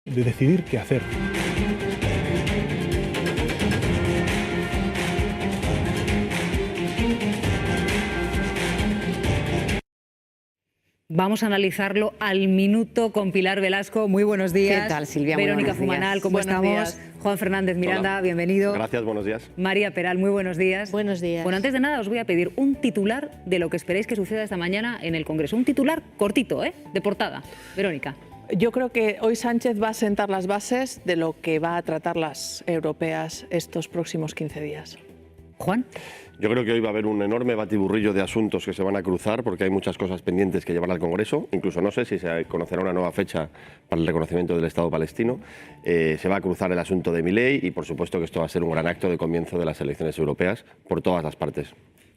de decidir qué hacer. Vamos a analizarlo al minuto con Pilar Velasco. Muy buenos días. ¿Qué tal, Silvia? Verónica Fumanal, ¿cómo estamos? Días. Juan Fernández Miranda, Hola. Bienvenido. Gracias, buenos días. María Peral, muy buenos días. Buenos días. Bueno, antes de nada os voy a pedir un titular de lo que esperéis que suceda esta mañana en el Congreso. Un titular cortito, de portada. Verónica. Yo creo que hoy Sánchez va a sentar las bases de lo que va a tratar las europeas estos próximos 15 días. Juan. Yo creo que hoy va a haber un enorme batiburrillo de asuntos que se van a cruzar porque hay muchas cosas pendientes que llevar al Congreso. Incluso no sé si se conocerá una nueva fecha para el reconocimiento del Estado palestino. Se va a cruzar el asunto de Milei y por supuesto que esto va a ser un gran acto de comienzo de las elecciones europeas por todas las partes.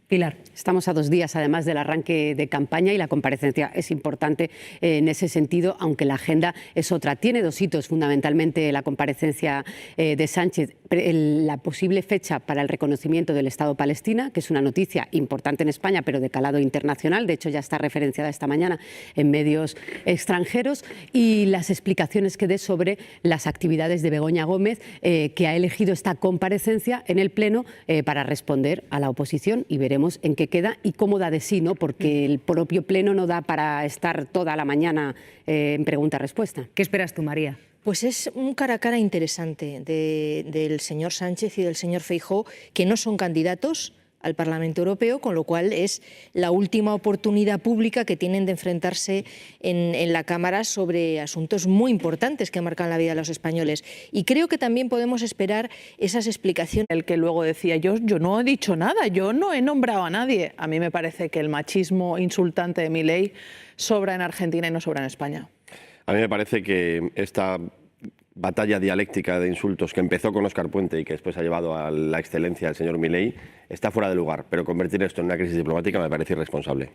Pilar. Estamos a 2 días, además, del arranque de campaña y la comparecencia es importante en ese sentido, aunque la agenda es otra. Tiene 2 hitos, fundamentalmente la comparecencia de Sánchez, la posible fecha para el reconocimiento del Estado palestina, que es una noticia importante en España, pero de calado internacional. De hecho, ya está referenciada esta mañana en medios extranjeros, y las explicaciones que dé sobre las actividades de Begoña Gómez, que ha elegido esta comparecencia en el Pleno para responder a la oposición, y veremos en qué queda y cómo da de sí, ¿no? Porque el propio Pleno no da para estar toda la mañana en pregunta-respuesta. ¿Qué esperas tú, María? Pues es un cara a cara interesante del señor Sánchez y del señor Feijóo, que no son candidatos al Parlamento Europeo, con lo cual es la última oportunidad pública que tienen de enfrentarse en la Cámara sobre asuntos muy importantes que marcan la vida de los españoles. Y creo que también podemos esperar esas explicaciones. El que luego decía, yo no he dicho nada, yo no he nombrado a nadie. A mí me parece que el machismo insultante de Milei sobra en Argentina y no sobra en España. A mí me parece que esta batalla dialéctica de insultos que empezó con Óscar Puente y que después ha llevado a la excelencia del señor Milei está fuera de lugar, pero convertir esto en una crisis diplomática me parece irresponsable.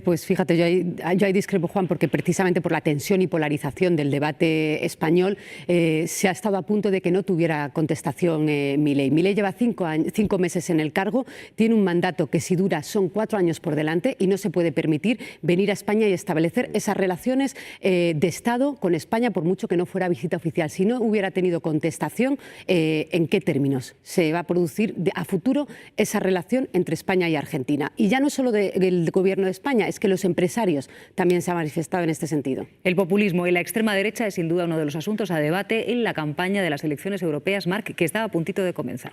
Pues fíjate, yo ahí discrepo, Juan, porque precisamente por la tensión y polarización del debate español se ha estado a punto de que no tuviera contestación Milei. Milei lleva 5 meses en el cargo, tiene un mandato que si dura son 4 años por delante y no se puede permitir venir a España y establecer esas relaciones de Estado con España, por mucho que no fuera visita oficial. Si no hubiera tenido contestación, ¿en qué términos se va a producir a futuro esa relación entre España y Argentina? Y ya no solo del gobierno de España, es que los empresarios también se han manifestado en este sentido. El populismo y la extrema derecha es sin duda uno de los asuntos a debate en la campaña de las elecciones europeas, Marc, que está a puntito de comenzar.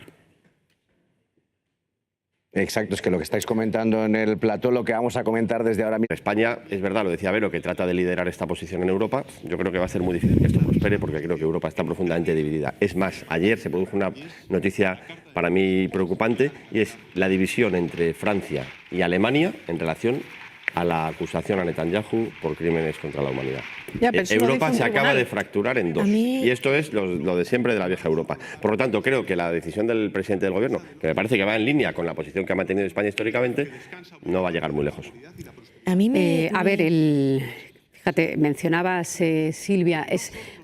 Exacto, es que lo que estáis comentando en el plató, lo que vamos a comentar desde ahora mismo. España, es verdad, lo decía Vero, que trata de liderar esta posición en Europa. Yo creo que va a ser muy difícil que esto prospere porque creo que Europa está profundamente dividida. Es más, ayer se produjo una noticia para mí preocupante y es la división entre Francia y Alemania en relación a la acusación a Netanyahu por crímenes contra la humanidad. Europa se acaba de fracturar en 2 y esto es lo de siempre de la vieja Europa. Por lo tanto, creo que la decisión del presidente del gobierno, que me parece que va en línea con la posición que ha mantenido España históricamente, no va a llegar muy lejos. Fíjate, mencionabas, Silvia,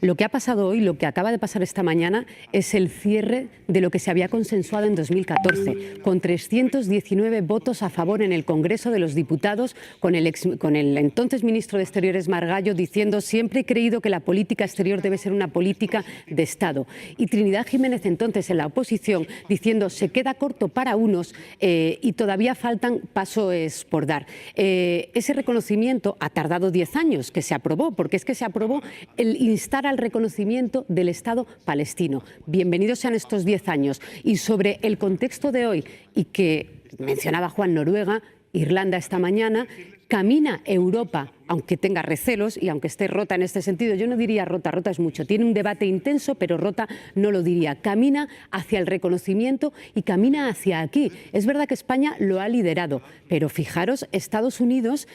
lo que ha pasado hoy, lo que acaba de pasar esta mañana, es el cierre de lo que se había consensuado en 2014, con 319 votos a favor en el Congreso de los Diputados, con el entonces ministro de Exteriores, Margallo, diciendo siempre he creído que la política exterior debe ser una política de Estado. Y Trinidad Jiménez, entonces en la oposición, diciendo se queda corto para unos y todavía faltan pasos por dar. Ese reconocimiento ha tardado 10 años, que se aprobó, porque es que se aprobó el instar al reconocimiento del Estado palestino. Bienvenidos sean estos 10 años. Y sobre el contexto de hoy, y que mencionaba Juan, Noruega, Irlanda esta mañana, camina Europa, aunque tenga recelos y aunque esté rota en este sentido. Yo no diría rota, rota es mucho. Tiene un debate intenso, pero rota no lo diría. Camina hacia el reconocimiento y camina hacia aquí. Es verdad que España lo ha liderado, pero fijaros, Estados Unidos,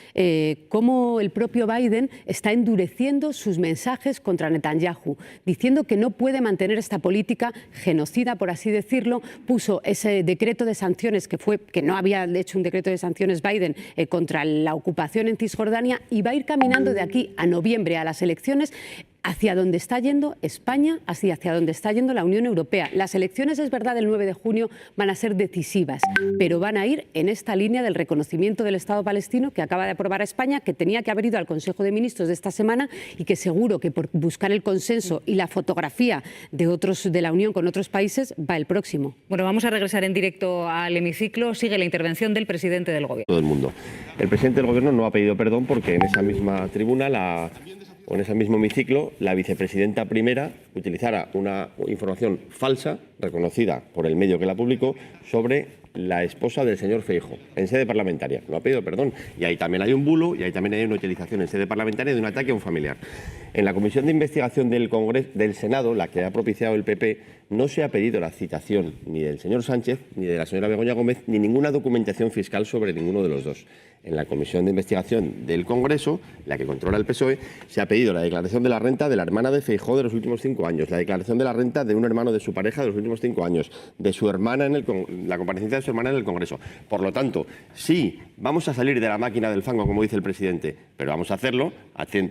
cómo el propio Biden está endureciendo sus mensajes contra Netanyahu, diciendo que no puede mantener esta política genocida, por así decirlo. Puso ese decreto de sanciones que no había hecho un decreto de sanciones Biden contra la ocupación en Cisjordania, y va a ir caminando de aquí a noviembre a las elecciones hacia dónde está yendo España, hacia dónde está yendo la Unión Europea. Las elecciones, es verdad, del 9 de junio van a ser decisivas, pero van a ir en esta línea del reconocimiento del Estado palestino que acaba de aprobar España, que tenía que haber ido al Consejo de Ministros de esta semana y que seguro que por buscar el consenso y la fotografía de la Unión con otros países va el próximo. Bueno, vamos a regresar en directo al hemiciclo. Sigue la intervención del presidente del Gobierno. Todo el mundo. El presidente del Gobierno no ha pedido perdón porque en esa misma tribuna o en ese mismo hemiciclo, la vicepresidenta primera utilizara una información falsa, reconocida por el medio que la publicó, sobre la esposa del señor Feijóo, en sede parlamentaria. No ha pedido perdón. Y ahí también hay un bulo y ahí también hay una utilización en sede parlamentaria de un ataque a un familiar. En la Comisión de Investigación del Senado, la que ha propiciado el PP, no se ha pedido la citación ni del señor Sánchez, ni de la señora Begoña Gómez, ni ninguna documentación fiscal sobre ninguno de los dos. En la Comisión de Investigación del Congreso, la que controla el PSOE, se ha pedido la declaración de la renta de la hermana de Feijóo de los últimos 5 años, la declaración de la renta de un hermano de su pareja de los últimos 5 años, de su hermana la comparecencia de su hermana en el Congreso. Por lo tanto, sí, vamos a salir de la máquina del fango, como dice el presidente, pero vamos a hacerlo,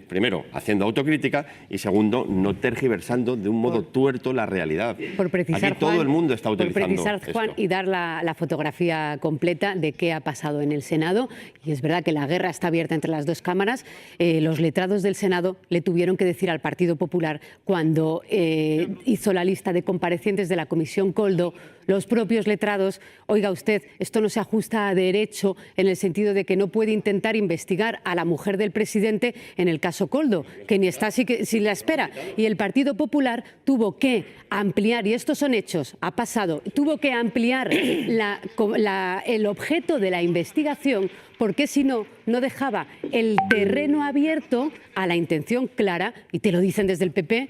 primero, haciendo autocrítica y segundo, no tergiversando de un modo tuerto la realidad. Por precisar, aquí todo Juan, el mundo está utilizando por precisar, Juan, esto. y dar la fotografía completa de qué ha pasado en el Senado. Y es verdad que la guerra está abierta entre las dos cámaras. Los letrados del Senado le tuvieron que decir al Partido Popular cuando hizo la lista de comparecientes de la Comisión Koldo, los propios letrados, oiga usted, esto no se ajusta a derecho en el sentido de que no puede intentar investigar a la mujer del presidente en el caso Koldo, que ni está sin la espera. Y el Partido Popular tuvo que ampliar, y estos son hechos, ha pasado, tuvo que ampliar el objeto de la investigación, porque si no, no dejaba el terreno abierto a la intención clara, y te lo dicen desde el PP,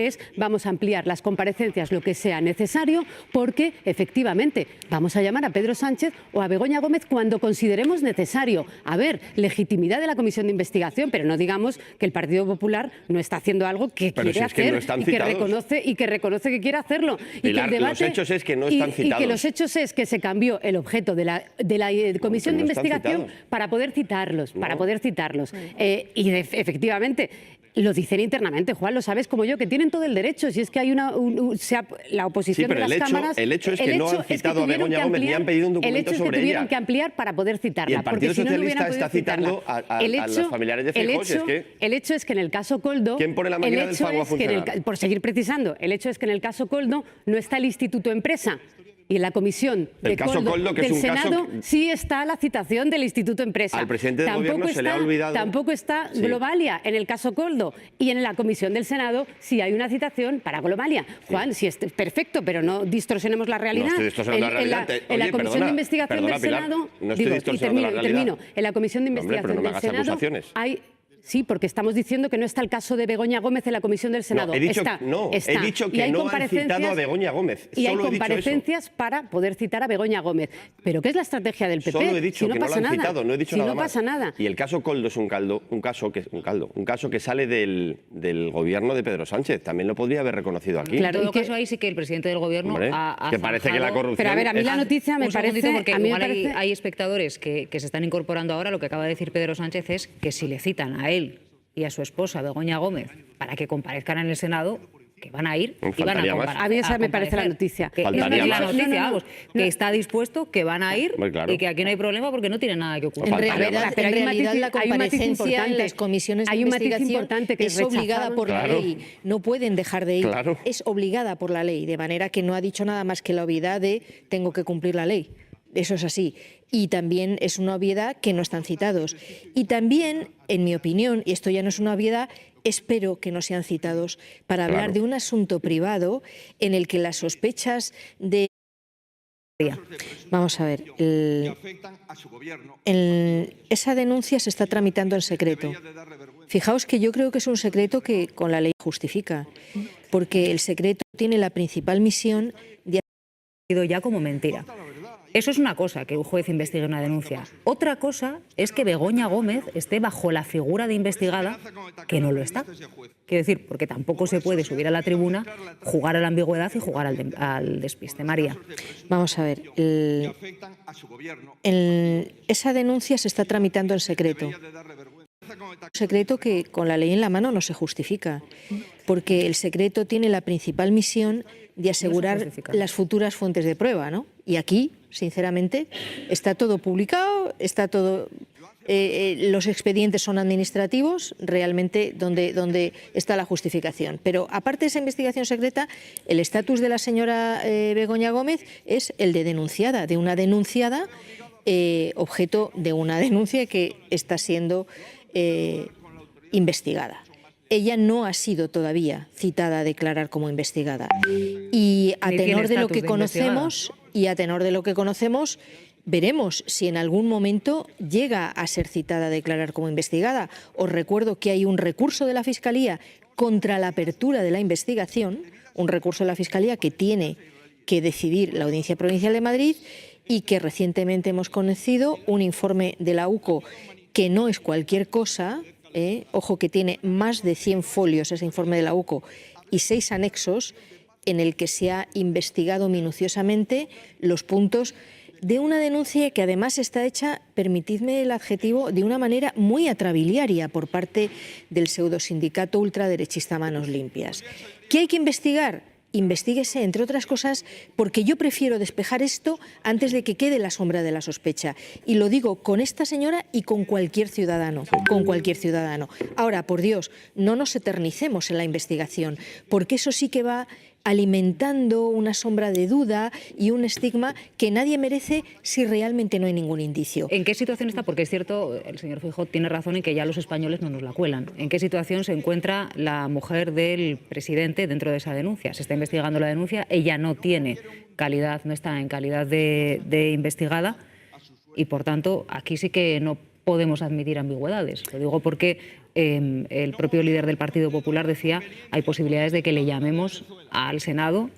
es vamos a ampliar las comparecencias lo que sea necesario, porque efectivamente vamos a llamar a Pedro Sánchez o a Begoña Gómez cuando consideremos necesario. A ver, legitimidad de la Comisión de Investigación, pero no digamos que el Partido Popular no está haciendo algo que pero quiere hacer y que reconoce que quiere hacerlo. Pilar, y que el debate, los hechos es que no están citados. Y que los hechos es que se cambió el objeto de la Comisión de Investigación para poder citarlos, y efectivamente lo dicen internamente, Juan, lo sabes como yo, que tienen todo el derecho. Si es que hay la oposición de las cámaras. El hecho es que no han citado a Begoña Gómez ni han pedido un documento sobre ella. El hecho es que tuvieron que ampliar para poder citarla. Y el Partido Socialista está citando a los familiares de Feijóo. El hecho es que en el caso Koldo. ¿Quién pone la máquina del fango a funcionar? Por seguir precisando, el hecho es que en el caso Koldo no está el Instituto Empresa. Y en la comisión del Senado sí está la citación del Instituto Empresa. Al presidente del Gobierno se le ha olvidado. Tampoco está Globalia en el caso Koldo. Y en la comisión del Senado sí hay una citación para Globalia. Juan, sí es perfecto, pero no distorsionemos la realidad. No estoy distorsionando la realidad. En la comisión de investigación del Senado. No estoy distorsionando la realidad. Termino. En la comisión de investigación del Senado hay. Sí, porque estamos diciendo que no está el caso de Begoña Gómez en la Comisión del Senado. He dicho que no han citado a Begoña Gómez. Y hay comparecencias para poder citar a Begoña Gómez. ¿Pero qué es la estrategia del PP? Solo he dicho que no lo han citado, no he dicho nada más. No pasa nada. Y el caso Koldo es un caso que sale del gobierno de Pedro Sánchez. También lo podría haber reconocido aquí. Claro, en todo caso, ahí sí que el presidente del Gobierno ha que parece que la corrupción... Pero a ver, a mí la noticia me parece... Porque igual hay espectadores que se están incorporando ahora. Lo que acaba de decir Pedro Sánchez es que si le citan a él y a su esposa Begoña Gómez para que comparezcan en el Senado, que van a ir y van a comparecer. A mí esa me parece la noticia. Que está dispuesto, que van a ir y que aquí no hay problema porque no tiene nada que ocurrir. En realidad la comparecencia en las comisiones de investigación es obligada por la ley. No pueden dejar de ir. Es obligada por la ley, de manera que no ha dicho nada más que la obviedad de tengo que cumplir la ley. Eso es así. Y también es una obviedad que no están citados. Y también, en mi opinión, y esto ya no es una obviedad, espero que no sean citados para hablar de un asunto privado en el que las sospechas de... Vamos a ver, esa denuncia se está tramitando en secreto. Fijaos que yo creo que es un secreto que con la ley justifica, porque el secreto tiene la principal misión de... ya como mentira. Eso es una cosa, que un juez investigue una denuncia. Otra cosa es que Begoña Gómez esté bajo la figura de investigada, que no lo está. Quiero decir, porque tampoco se puede subir a la tribuna, jugar a la ambigüedad y jugar al despiste. María. Vamos a ver, esa denuncia se está tramitando en secreto. Secreto que con la ley en la mano no se justifica, porque el secreto tiene la principal misión de asegurar las futuras fuentes de prueba, ¿no? Y aquí, sinceramente, está todo publicado, está todo... los expedientes son administrativos, realmente donde está la justificación. Pero aparte de esa investigación secreta, el estatus de la señora Begoña Gómez es el de denunciada, de una denunciada, objeto de una denuncia que está siendo investigada. Ella no ha sido todavía citada a declarar como investigada. Y a tenor de lo que conocemos, veremos si en algún momento llega a ser citada a declarar como investigada. Os recuerdo que hay un recurso de la Fiscalía contra la apertura de la investigación, un recurso de la Fiscalía que tiene que decidir la Audiencia Provincial de Madrid y que recientemente hemos conocido un informe de la UCO que no es cualquier cosa, ojo que tiene más de 100 folios ese informe de la UCO y 6 anexos en el que se ha investigado minuciosamente los puntos de una denuncia que además está hecha, permitidme el adjetivo, de una manera muy atrabiliaria por parte del pseudosindicato ultraderechista Manos Limpias. ¿Qué hay que investigar? Investíguese, entre otras cosas, porque yo prefiero despejar esto antes de que quede la sombra de la sospecha. Y lo digo con esta señora y con cualquier ciudadano, Ahora, por Dios, no nos eternicemos en la investigación, porque eso sí que va alimentando una sombra de duda y un estigma que nadie merece si realmente no hay ningún indicio. ¿En qué situación está? Porque es cierto, el señor Feijóo tiene razón en que ya los españoles no nos la cuelan. ¿En qué situación se encuentra la mujer del presidente dentro de esa denuncia? Se está investigando la denuncia, ella no tiene calidad, no está en calidad de investigada y, por tanto, aquí sí que no podemos admitir ambigüedades. Lo digo porque el propio líder del Partido Popular decía hay posibilidades de que le llamemos al Senado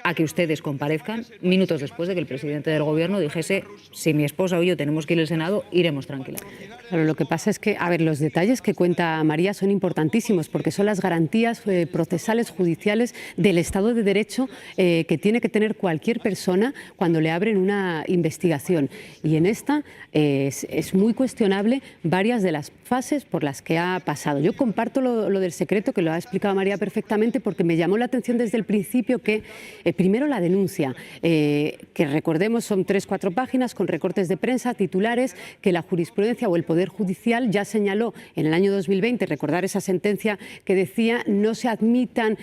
a que ustedes comparezcan minutos después de que el presidente del Gobierno dijese si mi esposa o yo tenemos que ir al Senado, iremos tranquilamente. Claro, lo que pasa es que, a ver, los detalles que cuenta María son importantísimos porque son las garantías procesales, judiciales del Estado de Derecho que tiene que tener cualquier persona cuando le abren una investigación. Y en esta es muy cuestionable varias de las fases por las que ha pasado. Yo comparto lo del secreto, que lo ha explicado María perfectamente, porque me llamó la atención desde el principio que primero la denuncia, que recordemos son 3-4 páginas con recortes de prensa, titulares, que la jurisprudencia o el Poder Judicial ya señaló en el año 2020, recordar esa sentencia que decía que no se admitan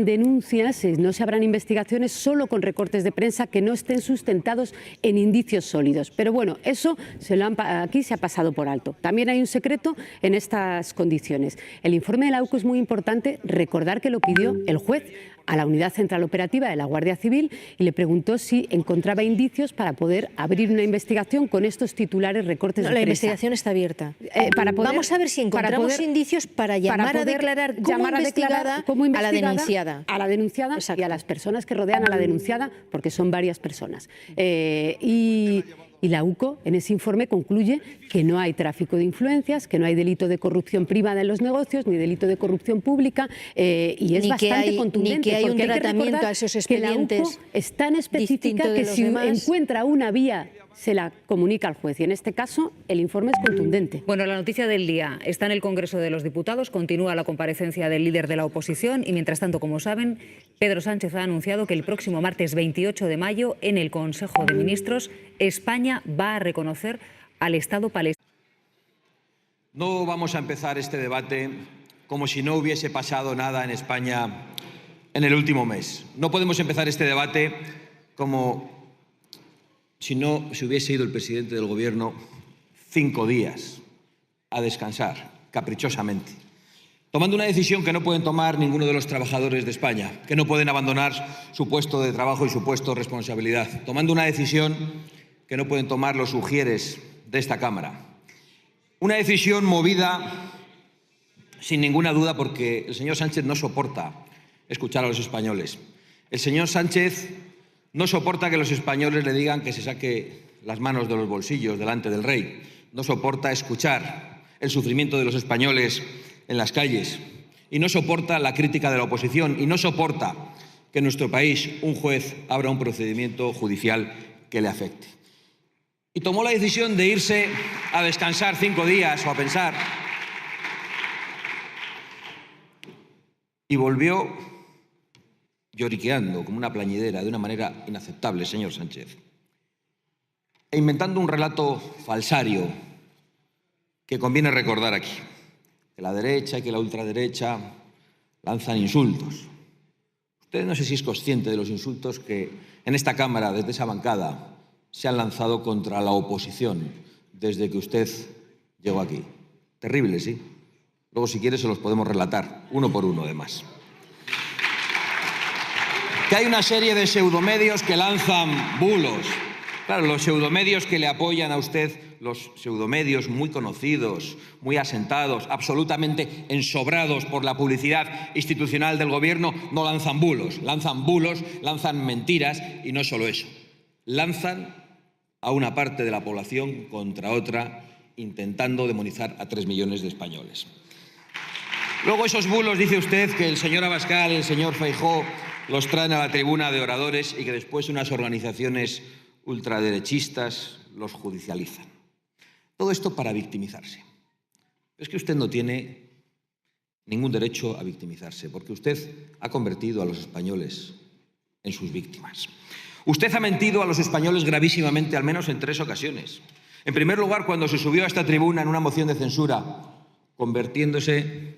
denuncias, no se abran investigaciones solo con recortes de prensa que no estén sustentados en indicios sólidos. Pero bueno, eso aquí se ha pasado por alto. También hay un secreto en estas condiciones. El informe de la UCO es muy importante, recordar que lo pidió el juez a la Unidad Central Operativa de la Guardia Civil y le preguntó si encontraba indicios para poder abrir una investigación con estos titulares recortes de prensa. La investigación está abierta. Vamos a ver si encontramos indicios para llamar a declarar como investigada a la denunciada. A la denunciada y a las personas que rodean a la denunciada, porque son varias personas. Y la UCO en ese informe concluye que no hay tráfico de influencias, que no hay delito de corrupción privada en los negocios, ni delito de corrupción pública, y es bastante contundente. Ni que hay un tratamiento a esos expedientes. Que la UCO es tan específica que si encuentra una vía se la comunica al juez y en este caso el informe es contundente. Bueno, la noticia del día está en el Congreso de los Diputados, continúa la comparecencia del líder de la oposición y mientras tanto, como saben, Pedro Sánchez ha anunciado que el próximo martes 28 de mayo en el Consejo de Ministros España va a reconocer al Estado palestino. No vamos a empezar este debate como si no hubiese pasado nada en España en el último mes. No podemos empezar este debate como si no se hubiese ido el presidente del Gobierno 5 días a descansar, caprichosamente, tomando una decisión que no pueden tomar ninguno de los trabajadores de España, que no pueden abandonar su puesto de trabajo y su puesto de responsabilidad, tomando una decisión que no pueden tomar los ujieres de esta Cámara. Una decisión movida, sin ninguna duda, porque el señor Sánchez no soporta escuchar a los españoles. El señor Sánchez no soporta que los españoles le digan que se saque las manos de los bolsillos delante del rey. No soporta escuchar el sufrimiento de los españoles en las calles. Y no soporta la crítica de la oposición. Y no soporta que en nuestro país un juez abra un procedimiento judicial que le afecte. y tomó la decisión de irse a descansar 5 días o a pensar. Y volvió lloriqueando como una plañidera, de una manera inaceptable, señor Sánchez, e inventando un relato falsario que conviene recordar aquí, que la derecha y que la ultraderecha lanzan insultos. Usted no sé si es consciente de los insultos que en esta Cámara, desde esa bancada, se han lanzado contra la oposición desde que usted llegó aquí. Terrible, ¿sí? Luego, si quiere, se los podemos relatar, uno por uno, además. Que hay una serie de pseudomedios que lanzan bulos. Claro, los pseudomedios que le apoyan a usted, los pseudomedios muy conocidos, muy asentados, absolutamente ensobrados por la publicidad institucional del Gobierno, no lanzan bulos, lanzan mentiras, y no solo eso. Lanzan a una parte de la población contra otra, intentando demonizar a 3 millones de españoles. Luego esos bulos, dice usted, que el señor Abascal, el señor Feijóo los traen a la tribuna de oradores y que después unas organizaciones ultraderechistas los judicializan. Todo esto para victimizarse. Pero es que usted no tiene ningún derecho a victimizarse, porque usted ha convertido a los españoles en sus víctimas. Usted ha mentido a los españoles gravísimamente, al menos en 3 ocasiones. En primer lugar, cuando se subió a esta tribuna en una moción de censura, convirtiéndose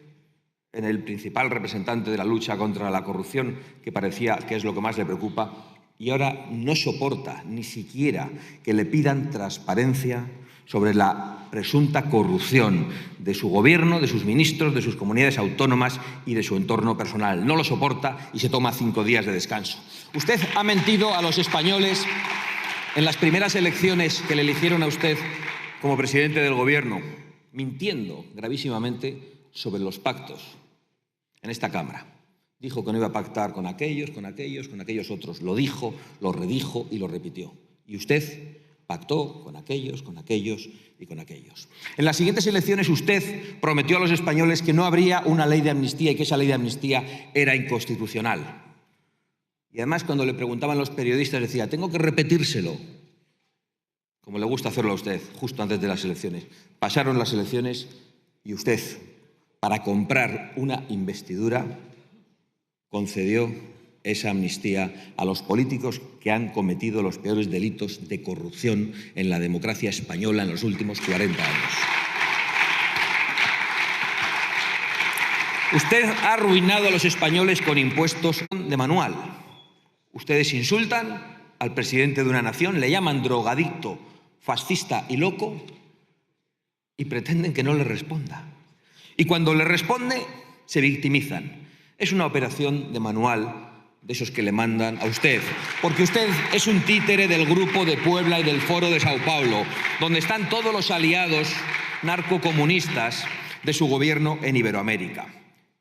en el principal representante de la lucha contra la corrupción, que parecía que es lo que más le preocupa, y ahora no soporta ni siquiera que le pidan transparencia sobre la presunta corrupción de su gobierno, de sus ministros, de sus comunidades autónomas y de su entorno personal. No lo soporta y se toma 5 días de descanso. Usted ha mentido a los españoles en las primeras elecciones que le eligieron a usted como presidente del Gobierno, mintiendo gravísimamente sobre los pactos en esta Cámara. Dijo que no iba a pactar con aquellos otros. Lo dijo, lo redijo y lo repitió. Y usted pactó con aquellos y con aquellos. En las siguientes elecciones usted prometió a los españoles que no habría una ley de amnistía y que esa ley de amnistía era inconstitucional. Y además, cuando le preguntaban los periodistas, decía, tengo que repetírselo, como le gusta hacerlo a usted, justo antes de las elecciones. Pasaron las elecciones y usted, para comprar una investidura, concedió esa amnistía a los políticos que han cometido los peores delitos de corrupción en la democracia española en los últimos 40 años. Usted ha arruinado a los españoles con impuestos de manual. Ustedes insultan al presidente de una nación, le llaman drogadicto, fascista y loco y pretenden que no le responda. Y cuando le responde, se victimizan. Es una operación de manual de esos que le mandan a usted, porque usted es un títere del Grupo de Puebla y del Foro de Sao Paulo, donde están todos los aliados narcocomunistas de su gobierno en Iberoamérica.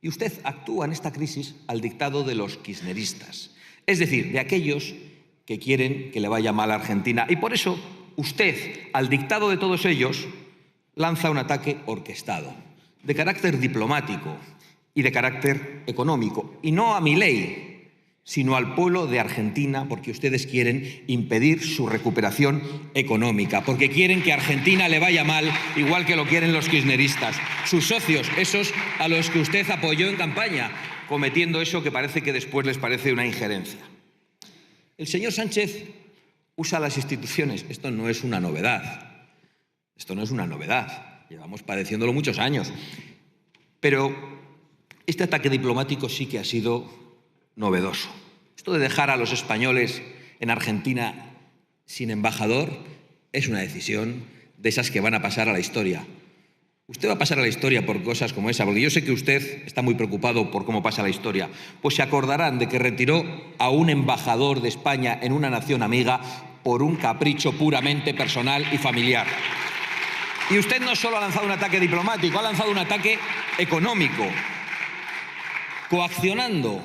Y usted actúa en esta crisis al dictado de los kirchneristas, es decir, de aquellos que quieren que le vaya mal a Argentina. Y por eso usted, al dictado de todos ellos, lanza un ataque orquestado, de carácter diplomático y de carácter económico, y no a Milei, sino al pueblo de Argentina, porque ustedes quieren impedir su recuperación económica, porque quieren que a Argentina le vaya mal, igual que lo quieren los kirchneristas, sus socios, esos a los que usted apoyó en campaña, cometiendo eso que parece que después les parece una injerencia. El señor Sánchez usa las instituciones. Esto no es una novedad. Esto no es una novedad. Llevamos padeciéndolo muchos años. Pero este ataque diplomático sí que ha sido novedoso. Esto de dejar a los españoles en Argentina sin embajador es una decisión de esas que van a pasar a la historia. Usted va a pasar a la historia por cosas como esa, porque yo sé que usted está muy preocupado por cómo pasa la historia. Pues se acordarán de que retiró a un embajador de España en una nación amiga por un capricho puramente personal y familiar. Y usted no solo ha lanzado un ataque diplomático, ha lanzado un ataque económico, coaccionando,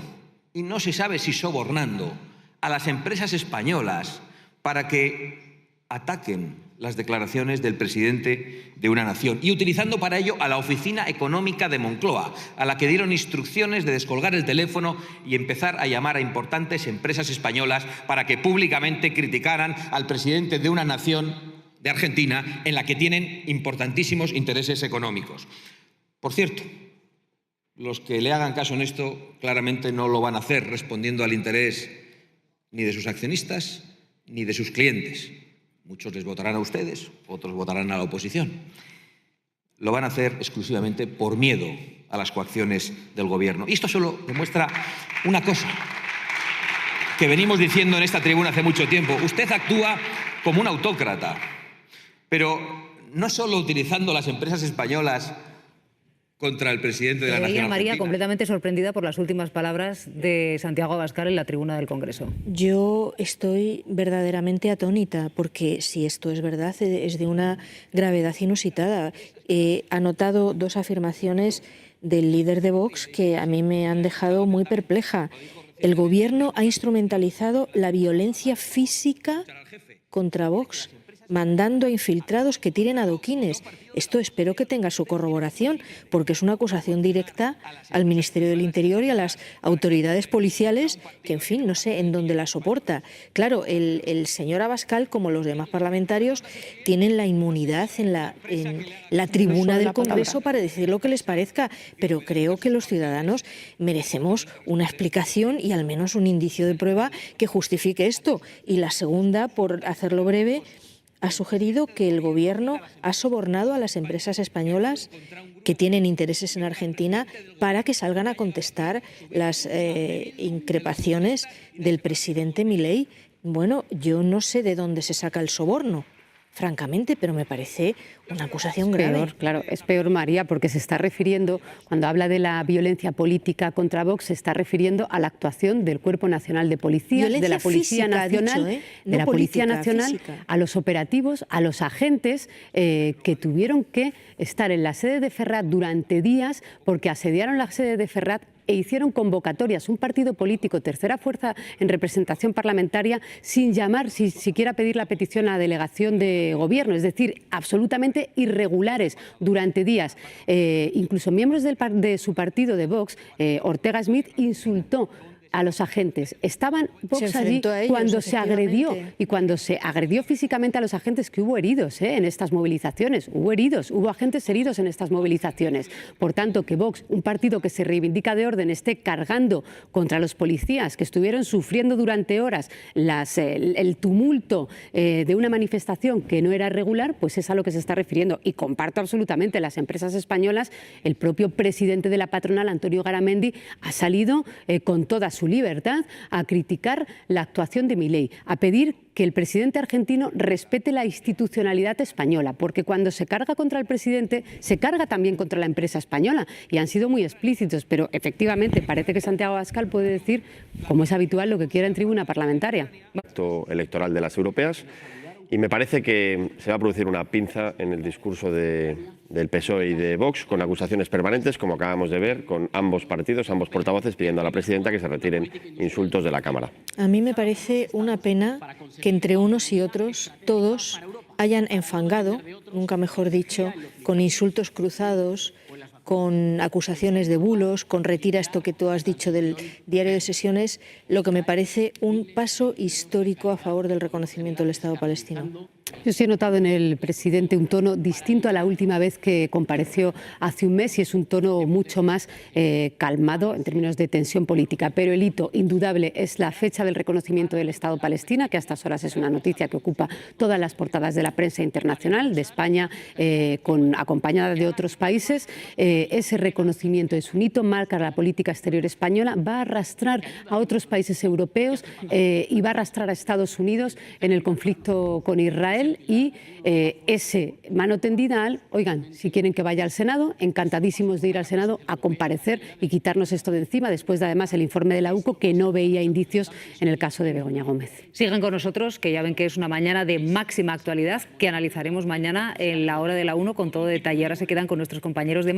y no se sabe si sobornando, a las empresas españolas para que ataquen las declaraciones del presidente de una nación y utilizando para ello a la Oficina Económica de Moncloa, a la que dieron instrucciones de descolgar el teléfono y empezar a llamar a importantes empresas españolas para que públicamente criticaran al presidente de una nación de Argentina, en la que tienen importantísimos intereses económicos. Por cierto, los que le hagan caso en esto claramente no lo van a hacer respondiendo al interés ni de sus accionistas ni de sus clientes. Muchos les votarán a ustedes, otros votarán a la oposición. Lo van a hacer exclusivamente por miedo a las coacciones del Gobierno. Y esto solo demuestra una cosa que venimos diciendo en esta tribuna hace mucho tiempo. Usted actúa como un autócrata, pero no solo utilizando las empresas españolas contra el presidente de la Nación María argentina. Completamente sorprendida por las últimas palabras de Santiago Abascal en la tribuna del Congreso. Yo estoy verdaderamente atónita, porque si esto es verdad, es de una gravedad inusitada. He anotado dos afirmaciones del líder de Vox que a mí me han dejado muy perpleja. El Gobierno ha instrumentalizado la violencia física contra Vox, mandando a infiltrados que tiren adoquines. Esto espero que tenga su corroboración, porque es una acusación directa al Ministerio del Interior y a las autoridades policiales, que, en fin, no sé en dónde la soporta. Claro, el señor Abascal, como los demás parlamentarios, tienen la inmunidad en la tribuna del Congreso para decir lo que les parezca, pero creo que los ciudadanos merecemos una explicación y al menos un indicio de prueba que justifique esto. Y la segunda, por hacerlo breve, ha sugerido que el Gobierno ha sobornado a las empresas españolas que tienen intereses en Argentina para que salgan a contestar las increpaciones del presidente Milei. Bueno, yo no sé de dónde se saca el soborno, francamente, pero me parece una acusación grave. Peor, claro, es peor, María, porque se está refiriendo, cuando habla de la violencia política contra Vox, se está refiriendo a la actuación del Cuerpo Nacional de Policía, de la Policía Nacional, de la Policía Nacional, a los operativos, a los agentes que tuvieron que estar en la sede de Ferrat durante días porque asediaron la sede de Ferrat e hicieron convocatorias, un partido político, tercera fuerza en representación parlamentaria, sin llamar, sin siquiera pedir la petición a la delegación de gobierno, es decir, absolutamente irregulares durante días. Incluso miembros de su partido, de Vox, Ortega Smith, insultó a los agentes. Estaban Vox allí cuando se agredió, y cuando se agredió físicamente a los agentes, que hubo heridos en estas movilizaciones, hubo agentes heridos en estas movilizaciones. Por tanto, que Vox, un partido que se reivindica de orden, esté cargando contra los policías que estuvieron sufriendo durante horas el tumulto de una manifestación que no era regular, pues es a lo que se está refiriendo. Y comparto absolutamente, las empresas españolas, el propio presidente de la patronal, Antonio Garamendi, ha salido con toda su libertad a criticar la actuación de Milei, a pedir que el presidente argentino respete la institucionalidad española, porque cuando se carga contra el presidente, se carga también contra la empresa española, y han sido muy explícitos, pero efectivamente parece que Santiago Abascal puede decir, como es habitual, lo que quiera en tribuna parlamentaria. Acto electoral de las europeas. Y me parece que se va a producir una pinza en el discurso del PSOE y de Vox, con acusaciones permanentes, como acabamos de ver, con ambos partidos, ambos portavoces, pidiendo a la presidenta que se retiren insultos de la Cámara. A mí me parece una pena que entre unos y otros, todos hayan enfangado, nunca mejor dicho, con insultos cruzados, con acusaciones de bulos, con retira esto que tú has dicho del diario de sesiones, lo que me parece un paso histórico a favor del reconocimiento del Estado palestino. Yo sí he notado en el presidente un tono distinto a la última vez que compareció hace un mes, y es un tono mucho más calmado en términos de tensión política. Pero el hito indudable es la fecha del reconocimiento del Estado palestino, que a estas horas es una noticia que ocupa todas las portadas de la prensa internacional, de España acompañada de otros países. Ese reconocimiento es un hito, marca la política exterior española, va a arrastrar a otros países europeos y va a arrastrar a Estados Unidos en el conflicto con Israel. Y ese mano tendida al, oigan, si quieren que vaya al Senado, encantadísimos de ir al Senado a comparecer y quitarnos esto de encima, después de además el informe de la UCO, que no veía indicios en el caso de Begoña Gómez. Sigan con nosotros, que ya ven que es una mañana de máxima actualidad, que analizaremos mañana en la hora de la 1 con todo detalle. Ahora se quedan con nuestros compañeros de